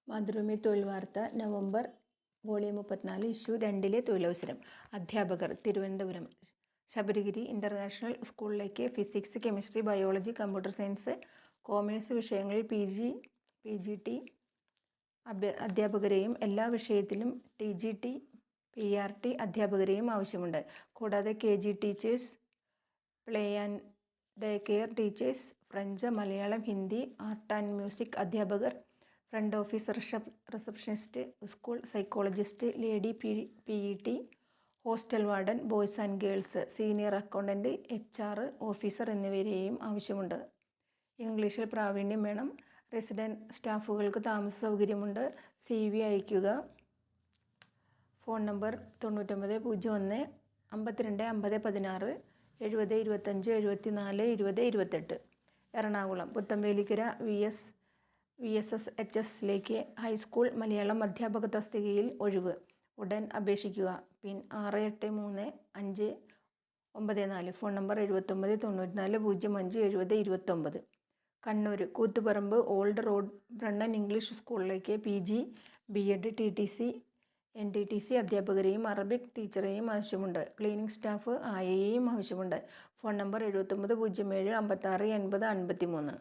മാതൃഭൂമി തൊഴിൽ വാർത്ത November volume 34 issue 2 തൊഴിലവസരം. അധ്യാപകർ തിരുവനന്തപുരം ശബരിഗിരി ഇൻ്റർനാഷണൽ സ്കൂളിലേക്ക് physics, chemistry, biology, computer science, commerce വിഷയങ്ങളിൽ PGT അധ്യാപകരെയും എല്ലാ വിഷയത്തിലും TGT PRT അധ്യാപകരെയും ആവശ്യമുണ്ട്. കൂടാതെ KG teachers, play and day care teachers, French, Malayalam, Hindi, art and music അധ്യാപകർ, front office receptionist, school psychologist, lady PET, hostel warden, boys and girls, senior accountant, HR officer എന്നിവരെയും ആവശ്യമുണ്ട്. ഇംഗ്ലീഷിൽ പ്രാവീണ്യം വേണം. റെസിഡൻറ്റ് സ്റ്റാഫുകൾക്ക് താമസ സൗകര്യമുണ്ട്. CV അയയ്ക്കുക. Phone number 9901 52 50 16 70 25 74 20 28. Ernakulam Puthambelikkara VSS-HS high school Malayalam അധ്യാപക തസ്തികയിൽ ഒഴിവ്. ഉടൻ അപേക്ഷിക്കുക. Pin 683594. Phone number 79 94 05 70 29. Kannur Koothuparamba old road Brennen English സ്കൂളിലേക്ക് PG, B.Ed, TTC, NTTC അധ്യാപകരെയും അറബിക് ടീച്ചറെയും ആവശ്യമുണ്ട്. ക്ലീനിംഗ് സ്റ്റാഫ് ആയയെയും ആവശ്യമുണ്ട്. Phone number 79 07 56 80 53.